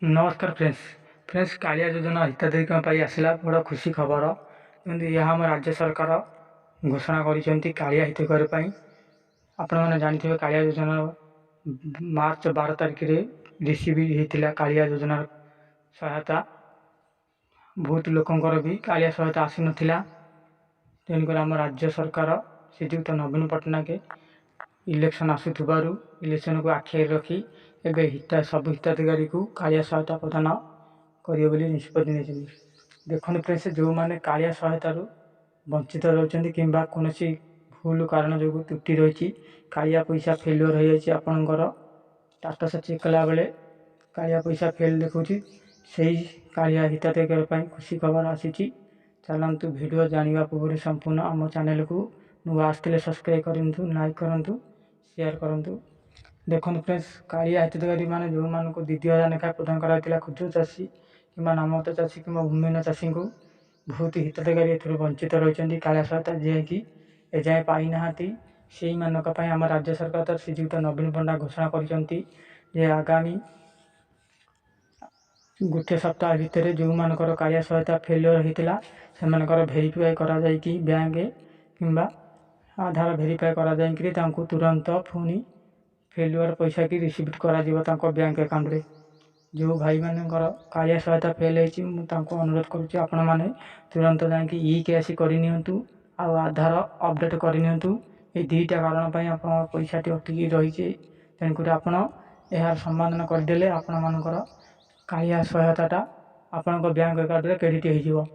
नमस्कार फ्रेंड्स कालिया योजना हिताधिकारी आसला बड़ खुशी खबर यह आम राज्य सरकार घोषणा कर कालिया हितकारी आपण मैंने जानते कालिया योजना मार्च 12 तारिख में रिसीव होता कालिया योजना सहायता बहुत लोकंर भी कालिया सहायता आसी नाला तेणुक आम राज्य सरकार श्रीजुक्त नवीन पट्टनायक इलेक्शन आसुवर इलेक्शन को आखि रखी एवं सब हिताधिकारी को कालिया सहायता प्रदान करेंगे निष्पत्ति नहीं देखते फ्रेंड्स जो मैंने कालिया सहायतार वंचित रही कि कौन भूल कारण जो त्रुटि रही कालिया पैसा फेल्युअर हो जाए आपणकर स्टाटस चेक कला बेले कालिया पैसा फेल देखा से कालिया हिताधिकारी खुशी खबर आसी चलतु वीडियो जानवा पूर्व संपूर्ण आम चैनल को नुआ आसते सब्सक्राइब करूँ लाइक करूँ शेयर करूँ देखो फ्रेंड्स कालिया हिताधिकारी मैंने जो मानक 2000 लेखा प्रदान कराइला क्षुद्र चाषी कि नामत चाषी कि भूमिहीन चाषी को बहुत हिताधिकारी ए वंचित रही कालिया सहायता जी एजाए पाई ना से मानक आम राज्य सरकार श्रीजुक्त नवीन पट्टनायक घोषणा कर आगामी गोटे सप्ताह भितर जो मानकर कालिया सहायता फेल्युअर होता से भेरीफाई कर बैंक कि आधार भेरीफाई कर तुरंत पुणी फेल्युअर पैसा की रिसीव कर बैंक अकाउंट रे जो भाई मानकर कालिया सहायता फेल होती अनुरोध करुच्ची आपण मैंने तुरंत जाकि ई-केवाईसी करनी आधार अपडेट करनी ये दुईटा कारण आप पैसा अटकी रही तेणुक आपड़ यार समाधान करदे आपण मानकर कालिया सहायता आपण बैंक अकाउंट रे क्रेडिट हो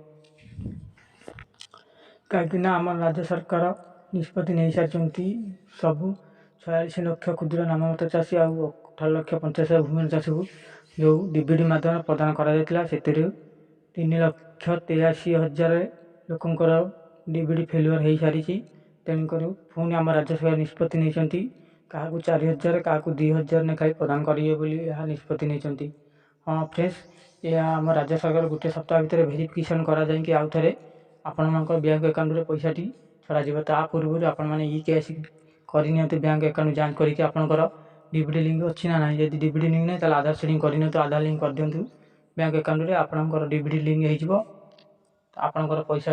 कहीं आम राज्य सरकार निष्पत्ति नहीं सारी सबू 46 लाख क्षुद्र नामत चाषी आ 18 लाख 85 भूमिहीन चाषी को जो डीबीडी माध्यम प्रदान कर 3,83,000 लोकंर डीबीडी फेल्युअर हो सारी तेणुक पुणी आम राज्य सरकार निष्पत्ति नहीं क्या 4,000 क्या 2,000 लेखाएं प्रदान करेंगे निष्पत्ति नहीं। हाँ फ्रेंड्स यह आम राज्य सरकार गोटे सप्ताह भितर भेरिफिकेसन कर आउ थे आपण बैंक अकाउंट रे पैसा छड़ा पूर्व आपण मैंने ई-केवाईसी करनी बैंक अकाउंट जांच करके आपंकर डीबीडी लिंक अच्छी ना ना यदि डीबीडी लिंक नहीं आधार सेटिंग करनी आधार लिंक कर दिंतु बैंक अकाउंट रे आपंकर डीबीडी लिंक हो आपंकर पैसा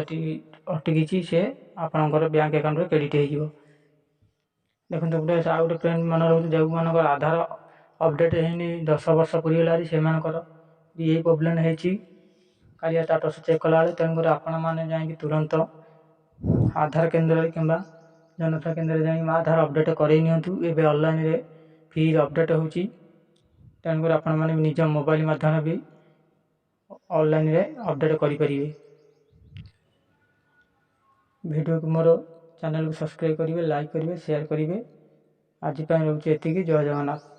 अटकी से आपंकर बैंक अकाउंट रे क्रेडिट हो देखो गोटे आउ गए फ्रेंड मन रोज जो मान आधार अपडेट होनी 10 वर्ष पूरीगला से यही प्रोब्लेम होती कालिया स्टाटस चेक कला तेणुक आपण मैंने जाकि तुरंत आधार केन्द्र कि जनता केन्द्र जाकि आधार अपडेट कर ऑनलाइन रे फिर अपडेट होची तेणुक आपण मैंने निज मोबाइल माध्यम भी ऑनलाइन रे अपडेट करेंगे वीडियो को मोर चैनल को सब्सक्राइब करेंगे लाइक करेंगे शेयर करेंगे आज रोचे जय जगन्नाथ।